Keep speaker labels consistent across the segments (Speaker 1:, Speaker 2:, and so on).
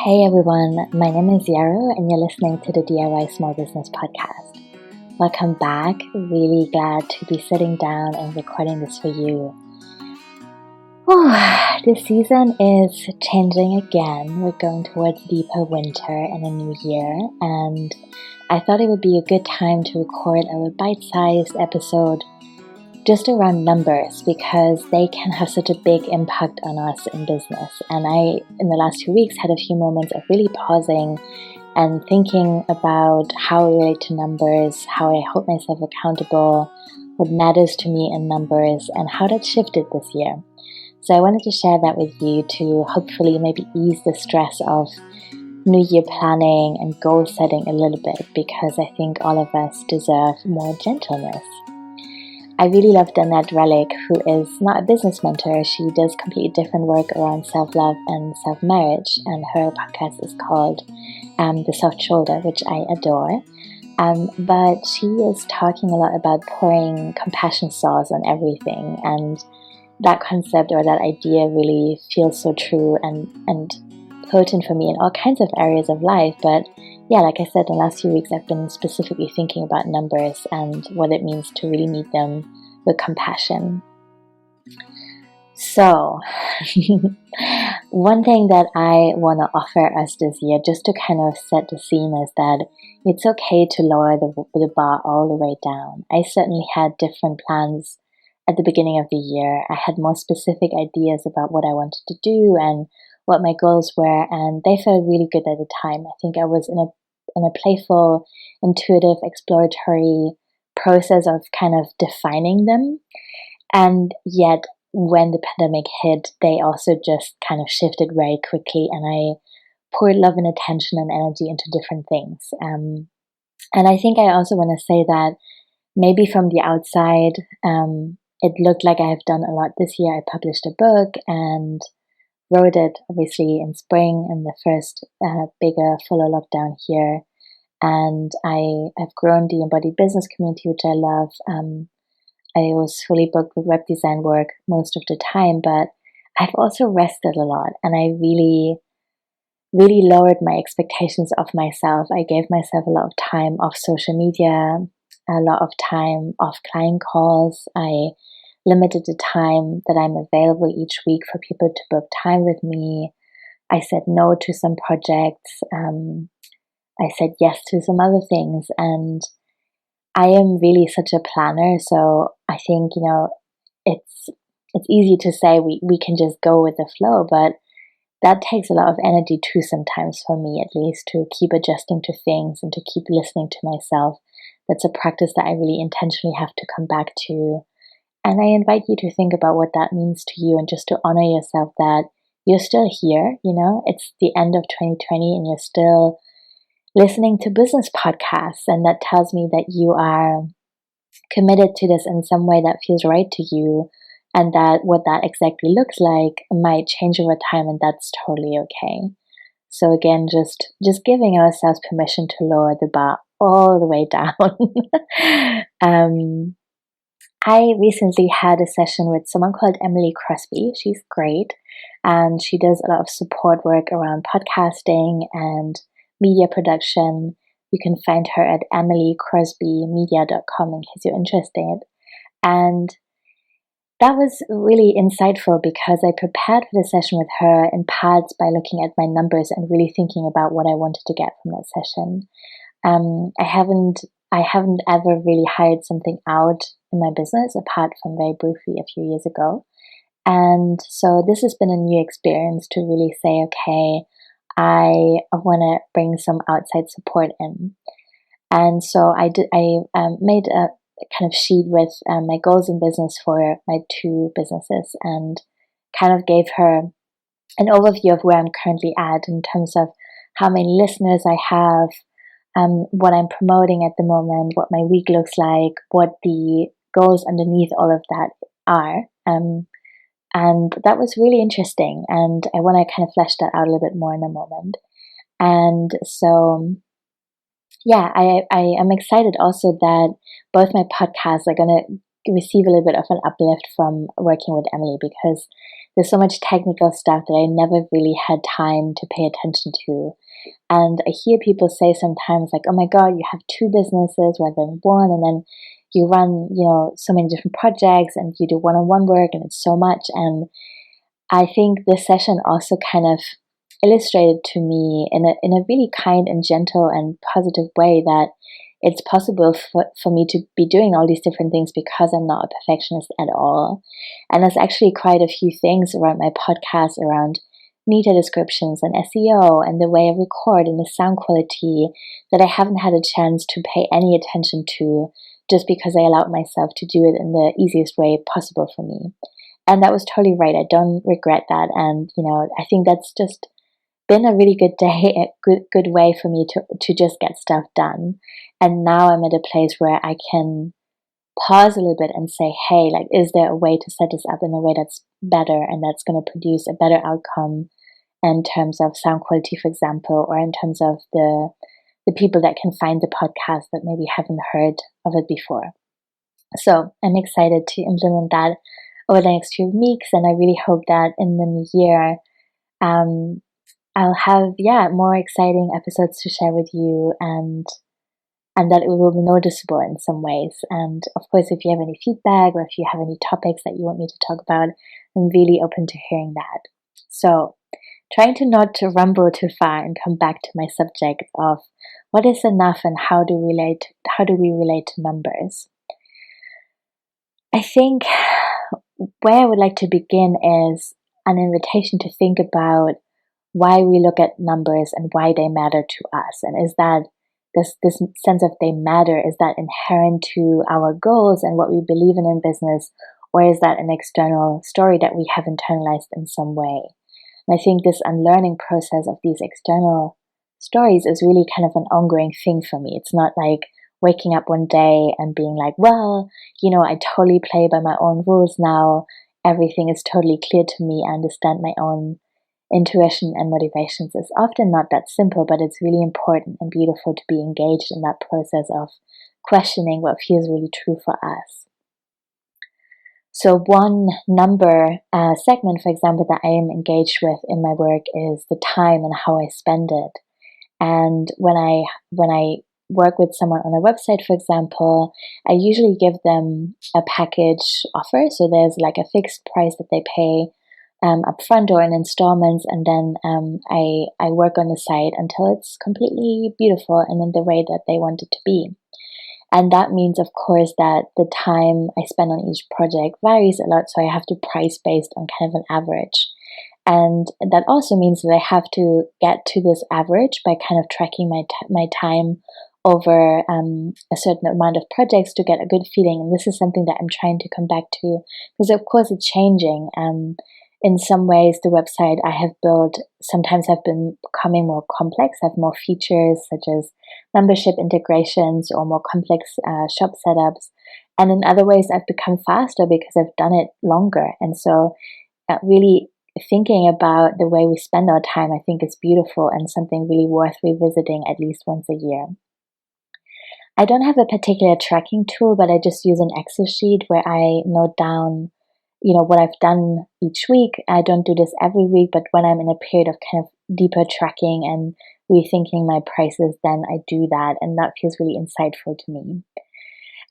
Speaker 1: Hey everyone, my name is Yaro and you're listening to the DIY Small Business Podcast. Welcome back. Really glad to be sitting down and recording this for you. This season is changing again. We're going towards deeper winter and a new year, and I thought it would be a good time to record a bite-sized episode just around numbers because they can have such a big impact on us in business. And I, in the last 2 weeks, had a few moments of really pausing and thinking about how I relate to numbers, how I hold myself accountable, what matters to me in numbers, and how that shifted this year. So I wanted to share that with you to hopefully maybe ease the stress of New Year planning and goal setting a little bit, because I think all of us deserve more gentleness. I really love Danette Relic, who is not a business mentor. She does completely different work around self-love and self-marriage, and her podcast is called The Soft Shoulder, which I adore. But she is talking a lot about pouring compassion sauce on everything, and that concept or that idea really feels so true and potent for me in all kinds of areas of life. But yeah, like I said, in the last few weeks, I've been specifically thinking about numbers and what it means to really meet them with compassion. So, one thing that I want to offer us this year, just to kind of set the scene, is that it's okay to lower the bar all the way down. I certainly had different plans at the beginning of the year. I had more specific ideas about what I wanted to do and what my goals were, and they felt really good at the time. I think I was in a playful, intuitive, exploratory process of kind of defining them. And yet, when the pandemic hit, they also just kind of shifted very quickly, and I poured love and attention and energy into different things. And I think I also want to say that maybe from the outside, it looked like I have done a lot this year. I published a book and wrote it obviously in spring in the first bigger, fuller lockdown here. And I have grown the Embodied Business community, which I love. I was fully booked with web design work most of the time, but I've also rested a lot, and I really, really lowered my expectations of myself. I gave myself a lot of time off social media, a lot of time off client calls. I limited the time that I'm available each week for people to book time with me. I said no to some projects. I said yes to some other things. And I am really such a planner. So I think, it's easy to say we can just go with the flow, but that takes a lot of energy too sometimes, for me at least, to keep adjusting to things and to keep listening to myself. That's a practice that I really intentionally have to come back to. And I invite you to think about what that means to you and just to honor yourself that you're still here. It's the end of 2020 and you're still listening to business podcasts. And that tells me that you are committed to this in some way that feels right to you, and that what that exactly looks like might change over time, and that's totally okay. So again, just giving ourselves permission to lower the bar all the way down. I recently had a session with someone called Emily Crosby. She's great, and she does a lot of support work around podcasting and media production. You can find her at emilycrosbymedia.com in case you're interested. And that was really insightful because I prepared for the session with her in parts by looking at my numbers and really thinking about what I wanted to get from that session. I haven't ever really hired something out in my business apart from very briefly a few years ago. And so this has been a new experience to really say, okay, I want to bring some outside support in. And so I made a kind of sheet with my goals in business for my 2 businesses, and kind of gave her an overview of where I'm currently at in terms of how many listeners I have, what I'm promoting at the moment, what my week looks like, what the goals underneath all of that are. And that was really interesting. And I want to kind of flesh that out a little bit more in a moment. And so, yeah, I am excited also that both my podcasts are going to receive a little bit of an uplift from working with Emily, because there's so much technical stuff that I never really had time to pay attention to. And I hear people say sometimes like, oh my God, you have two businesses rather than one. And then you run, so many different projects and you do one-on-one work and it's so much. And I think this session also kind of illustrated to me in a really kind and gentle and positive way that it's possible for me to be doing all these different things because I'm not a perfectionist at all. And there's actually quite a few things around my podcast around meta descriptions and SEO and the way I record and the sound quality that I haven't had a chance to pay any attention to just because I allowed myself to do it in the easiest way possible for me. And that was totally right. I don't regret that. And, I think that's just been a really good day, a good way for me to just get stuff done. And now I'm at a place where I can pause a little bit and say, hey, like, is there a way to set this up in a way that's better and that's going to produce a better outcome in terms of sound quality, for example, or in terms of the people that can find the podcast that maybe haven't heard of it before. So I'm excited to implement that over the next few weeks, and I really hope that in the new year, I'll have more exciting episodes to share with you, and that it will be noticeable in some ways. And of course, if you have any feedback or if you have any topics that you want me to talk about, I'm really open to hearing that. So, trying to not to rumble too far and come back to my subject of what is enough and how do we relate to numbers. I think where I would like to begin is an invitation to think about why we look at numbers and why they matter to us. And is that this sense of they matter, is that inherent to our goals and what we believe in business, or is that an external story that we have internalized in some way? And I think this unlearning process of these external stories is really kind of an ongoing thing for me. It's not like waking up one day and being like, well, I totally play by my own rules now. Everything is totally clear to me. I understand my own intuition and motivations. Is often not that simple, but it's really important and beautiful to be engaged in that process of questioning what feels really true for us. So one number segment, for example, that I am engaged with in my work is the time and how I spend it. And when I work with someone on a website, for example, I usually give them a package offer. So there's like a fixed price that they pay upfront or in installments, and then I work on the site until it's completely beautiful and in the way that they want it to be. And that means, of course, that the time I spend on each project varies a lot, so I have to price based on kind of an average. And that also means that I have to get to this average by kind of tracking my time over a certain amount of projects to get a good feeling. And this is something that I'm trying to come back to, because of course it's changing. In some ways, the website I have built sometimes have been becoming more complex, have more features such as membership integrations or more complex shop setups. And in other ways, I've become faster because I've done it longer. And so really thinking about the way we spend our time, I think is beautiful and something really worth revisiting at least once a year. I don't have a particular tracking tool, but I just use an Excel sheet where I note down what I've done each week. I don't do this every week, but when I'm in a period of kind of deeper tracking and rethinking my prices, then I do that, and that feels really insightful to me.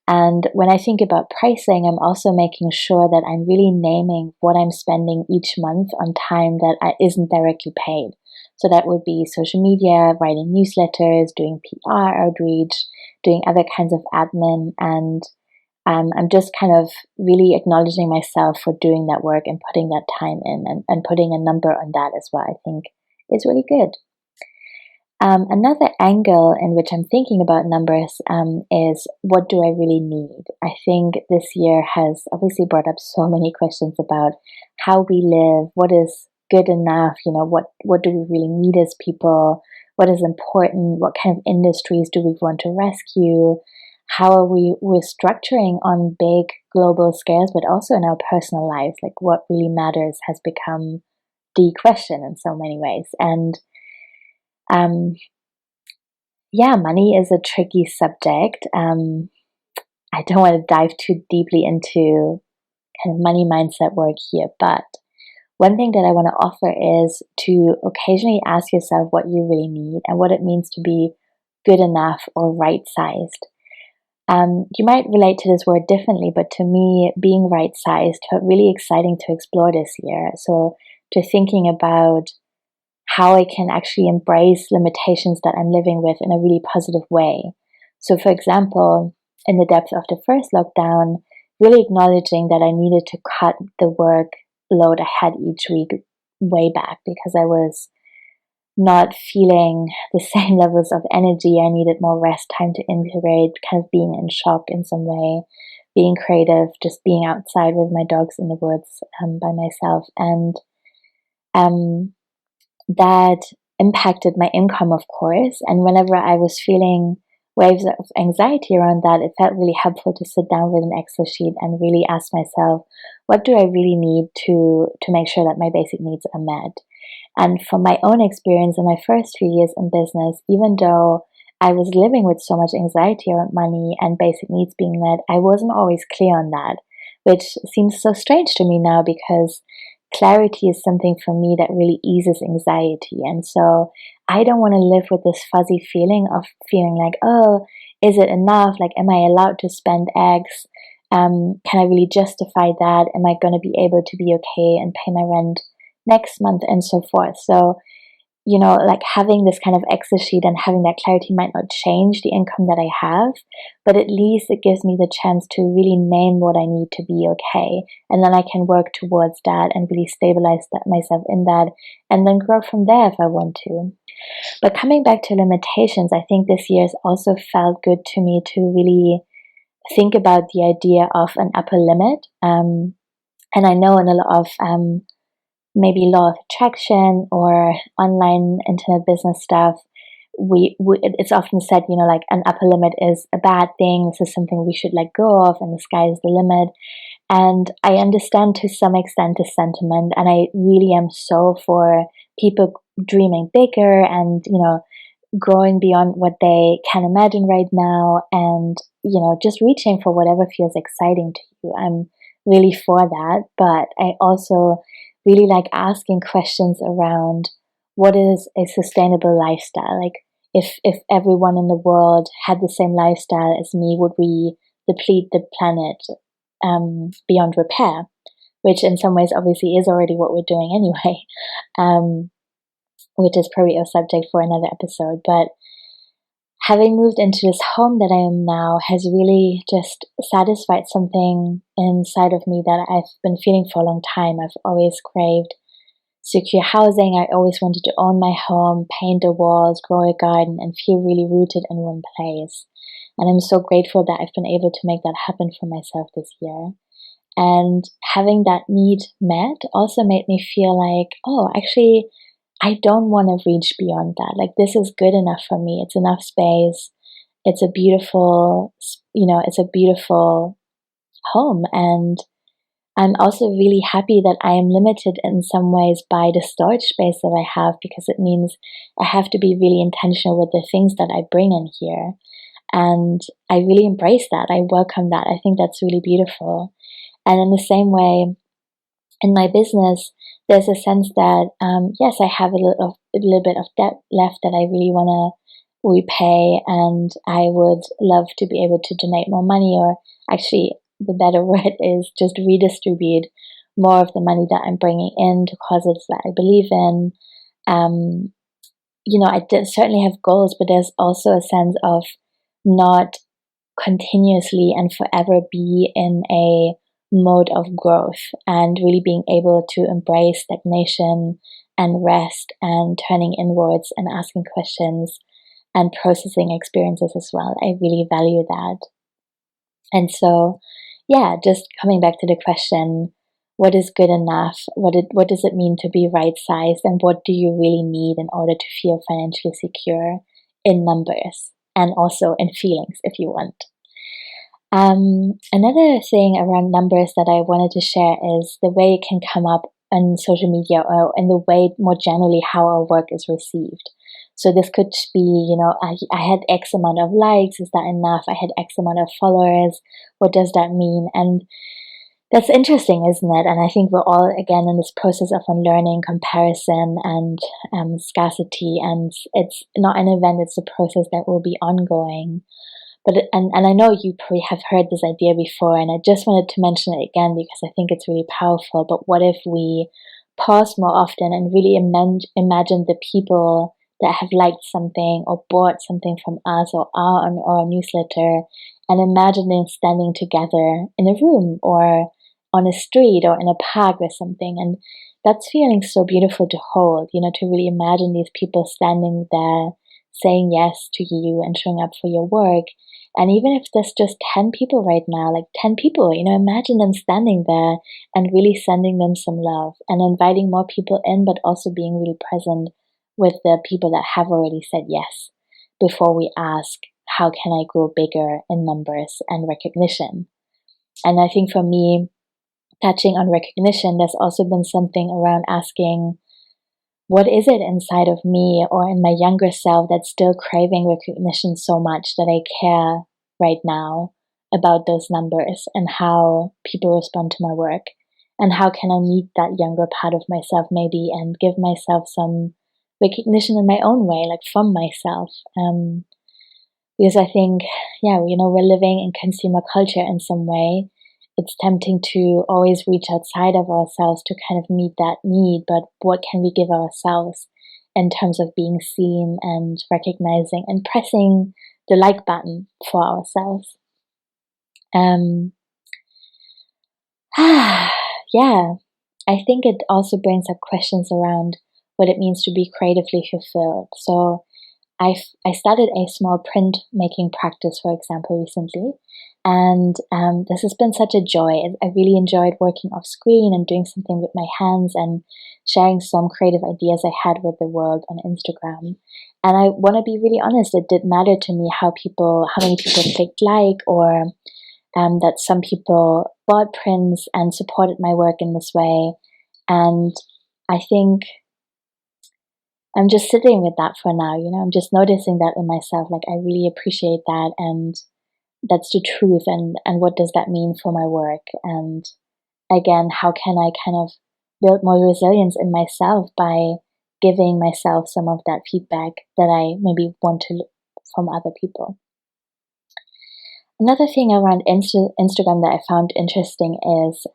Speaker 1: And when I think about pricing, I'm also making sure that I'm really naming what I'm spending each month on time that isn't directly paid. So that would be social media, writing newsletters, doing PR outreach, doing other kinds of admin, and I'm just kind of really acknowledging myself for doing that work and putting that time in and putting a number on that as well, I think is really good. Another angle in which I'm thinking about numbers is, what do I really need? I think this year has obviously brought up so many questions about how we live, what is good enough, what do we really need as people, what is important, what kind of industries do we want to rescue, how are we're structuring on big global scales, but also in our personal lives, like what really matters has become the question in so many ways. And money is a tricky subject. I don't want to dive too deeply into kind of money mindset work here, but one thing that I want to offer is to occasionally ask yourself what you really need and what it means to be good enough or right-sized. You might relate to this word differently, but to me, being right-sized felt really exciting to explore this year. So to thinking about how I can actually embrace limitations that I'm living with in a really positive way. So for example, in the depth of the first lockdown, really acknowledging that I needed to cut the workload I had each week way back because I was not feeling the same levels of energy. I needed more rest time to integrate, kind of being in shock in some way, being creative, just being outside with my dogs in the woods by myself. And that impacted my income, of course. And whenever I was feeling waves of anxiety around that, it felt really helpful to sit down with an Excel sheet and really ask myself, what do I really need to make sure that my basic needs are met? And from my own experience in my first few years in business, even though I was living with so much anxiety around money and basic needs being met, I wasn't always clear on that, which seems so strange to me now because clarity is something for me that really eases anxiety. And so I don't want to live with this fuzzy feeling of feeling like, oh, is it enough? Like, am I allowed to spend X? Can I really justify that? Am I going to be able to be okay and pay my rent next month and so forth? So, like having this kind of Excel sheet and having that clarity might not change the income that I have, but at least it gives me the chance to really name what I need to be okay. And then I can work towards that and really stabilize myself in that and then grow from there if I want to. But coming back to limitations, I think this year has also felt good to me to really think about the idea of an upper limit. And I know in a lot of maybe law of attraction or online internet business stuff, it's often said, like an upper limit is a bad thing. This is something we should let go of, and the sky is the limit. And I understand to some extent the sentiment, and I really am so for people dreaming bigger and, growing beyond what they can imagine right now, and, just reaching for whatever feels exciting to you. I'm really for that, but I also really like asking questions around what is a sustainable lifestyle. Like if everyone in the world had the same lifestyle as me, would we deplete the planet beyond repair? Which in some ways obviously is already what we're doing anyway, which is probably a subject for another episode. But having moved into this home that I am now has really just satisfied something inside of me that I've been feeling for a long time. I've always craved secure housing. I always wanted to own my home, paint the walls, grow a garden, and feel really rooted in one place. And I'm so grateful that I've been able to make that happen for myself this year. And having that need met also made me feel like, oh, actually, I don't want to reach beyond that. Like, this is good enough for me. It's enough space. It's a beautiful, it's a beautiful home. And I'm also really happy that I am limited in some ways by the storage space that I have, because it means I have to be really intentional with the things that I bring in here. And I really embrace that. I welcome that. I think that's really beautiful. And in the same way, in my business, there's a sense that, yes, I have a little bit of debt left that I really want to repay, and I would love to be able to donate more money, or actually, the better word is just redistribute more of the money that I'm bringing in to causes that I believe in. I certainly have goals, but there's also a sense of not continuously and forever be in a mode of growth, and really being able to embrace stagnation and rest and turning inwards and asking questions and processing experiences as well. I really value that. And so, yeah, just coming back to the question, what is good enough? What does it mean to be right-sized? And what do you really need in order to feel financially secure in numbers and also in feelings, if you want? Another thing around numbers that I wanted to share is the way it can come up on social media, or in the way more generally how our work is received. So this could be, I had X amount of likes. Is that enough? I had X amount of followers. What does that mean? And That's interesting, isn't it? And I think we're all, again, in this process of unlearning comparison and scarcity. And it's not an event, it's a process that will be ongoing. And I know you probably have heard this idea before, and I just wanted to mention it again because I think it's really powerful. But what if we pause more often and really imagine the people that have liked something or bought something from us or are on our newsletter, and imagine them standing together in a room or on a street or in a park or something. And that's feeling so beautiful to hold, to really imagine these people standing there saying yes to you and showing up for your work. And even if there's just 10 people right now, like 10 people, imagine them standing there and really sending them some love and inviting more people in, but also being really present with the people that have already said yes before we ask, how can I grow bigger in numbers and recognition? And I think for me, touching on recognition, there's also been something around asking, what is it inside of me or in my younger self that's still craving recognition so much that I care right now about those numbers and how people respond to my work? And how can I meet that younger part of myself maybe and give myself some recognition in my own way, like from myself? Because I think, we're living in consumer culture in some way. It's tempting to always reach outside of ourselves to kind of meet that need, but what can we give ourselves in terms of being seen and recognizing and pressing the like button for ourselves? I think it also brings up questions around what it means to be creatively fulfilled. So I started a small print making practice, for example, recently. And this has been such a joy. I really enjoyed working off screen and doing something with my hands and sharing some creative ideas I had with the world on Instagram. And I want to be really honest, it did matter to me how many people clicked like, or that some people bought prints and supported my work in this way. And I think I'm just sitting with that for now, I'm just noticing that in myself, like I really appreciate that, and that's the truth, and what does that mean for my work? And again, how can I kind of build more resilience in myself by giving myself some of that feedback that I maybe want to from other people? Another thing around Instagram that I found interesting is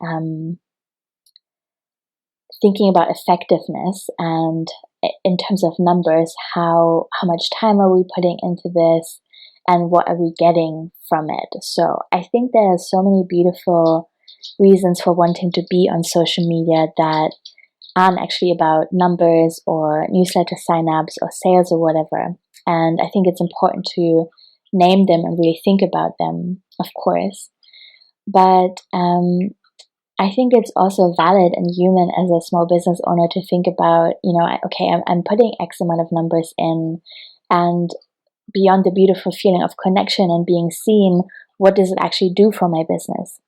Speaker 1: thinking about effectiveness, and in terms of numbers, how much time are we putting into this and what are we getting from it? So I think there are so many beautiful reasons for wanting to be on social media that aren't actually about numbers or newsletter signups or sales or whatever. And I think it's important to name them and really think about them, of course. But I think it's also valid and human as a small business owner to think about, I'm putting X amount of numbers in, and beyond the beautiful feeling of connection and being seen, what does it actually do for my business?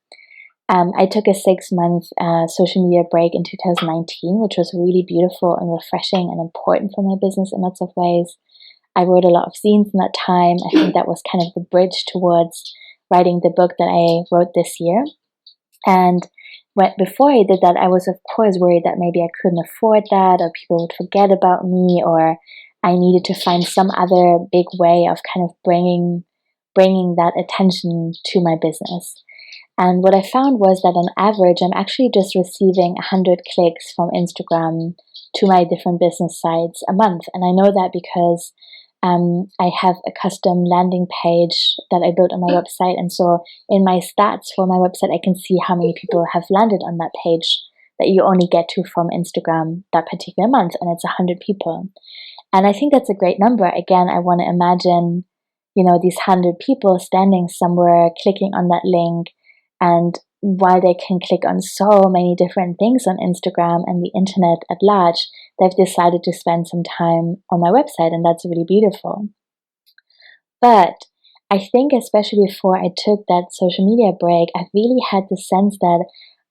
Speaker 1: I took a 6-month social media break in 2019, which was really beautiful and refreshing and important for my business in lots of ways. I wrote a lot of zines in that time. I think that was kind of the bridge towards writing the book that I wrote this year. And before I did that, I was of course worried that maybe I couldn't afford that, or people would forget about me, or I needed to find some other big way of kind of bringing that attention to my business. And what I found was that on average, I'm actually just receiving 100 clicks from Instagram to my different business sites a month. And I know that because I have a custom landing page that I built on my website. And so in my stats for my website, I can see how many people have landed on that page that you only get to from Instagram that particular month. And it's 100 people. And I think that's a great number. Again, I want to imagine, these 100 people standing somewhere, clicking on that link. And while they can click on so many different things on Instagram and the internet at large, they've decided to spend some time on my website, and that's really beautiful. But I think especially before I took that social media break, I really had the sense that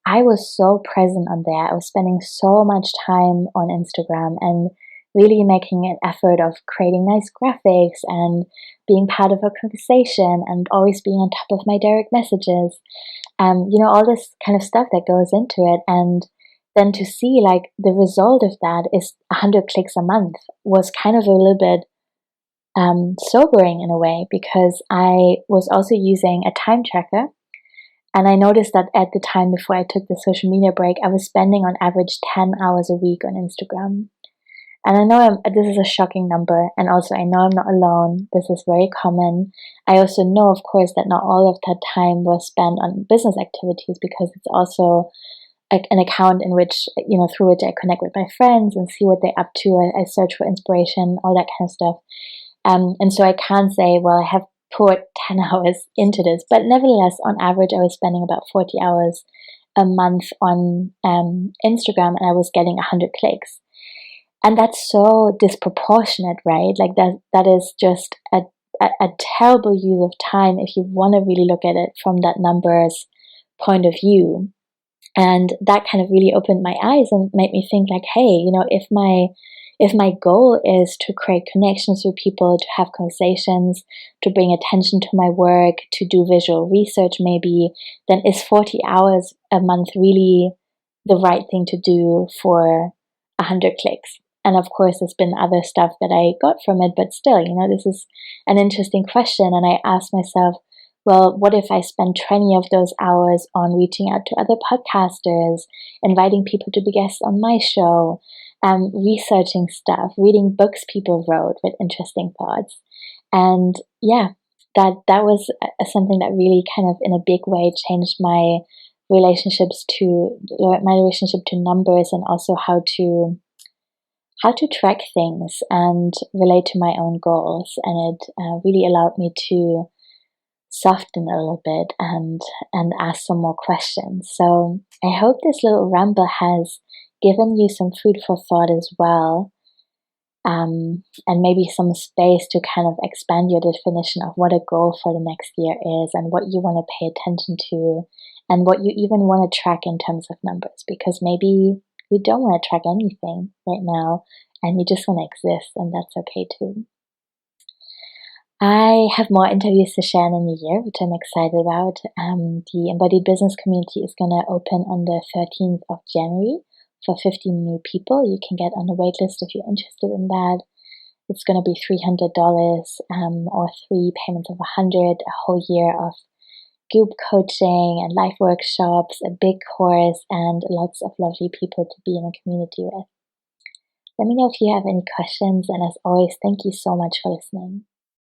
Speaker 1: I was so present on there. I was spending so much time on Instagram and really making an effort of creating nice graphics and being part of a conversation and always being on top of my direct messages. all this kind of stuff that goes into it. And then to see like the result of that is 100 clicks a month was kind of a little bit sobering in a way, because I was also using a time tracker. And I noticed that at the time before I took the social media break, I was spending on average 10 hours a week on Instagram. And I know this is a shocking number, and also I know I'm not alone. This is very common. I also know, of course, that not all of that time was spent on business activities, because it's also an account in which, through which I connect with my friends and see what they're up to. I search for inspiration, all that kind of stuff. And so I can't say, well, I have poured 10 hours into this, but nevertheless, on average, I was spending about 40 hours a month on Instagram, and I was getting 100 clicks. And that's so disproportionate, right? Like that is just a terrible use of time if you want to really look at it from that numbers point of view. And that kind of really opened my eyes and made me think like, hey, if my goal is to create connections with people, to have conversations, to bring attention to my work, to do visual research maybe, then is 40 hours a month really the right thing to do for 100 clicks? And of course, there's been other stuff that I got from it, but still, this is an interesting question. And I asked myself, well, what if I spend 20 of those hours on reaching out to other podcasters, inviting people to be guests on my show, researching stuff, reading books people wrote with interesting thoughts? And yeah, that was something that really kind of in a big way changed my relationship to numbers, and also how to track things and relate to my own goals. And it really allowed me to soften a little bit and ask some more questions. So I hope this little ramble has given you some food for thought as well, and maybe some space to kind of expand your definition of what a goal for the next year is, and what you want to pay attention to, and what you even want to track in terms of numbers, because maybe you don't want to track anything right now and you just want to exist, and that's okay too. I have more interviews to share in the new year, which I'm excited about. The Embodied Business community is going to open on the 13th of January for 15 new people. You can get on the waitlist if you're interested in that. It's going to be $300 or 3 payments of $100, a whole year of group coaching and life workshops, a big course, and lots of lovely people to be in a community with. Let me know if you have any questions, and as always, thank you so much for listening.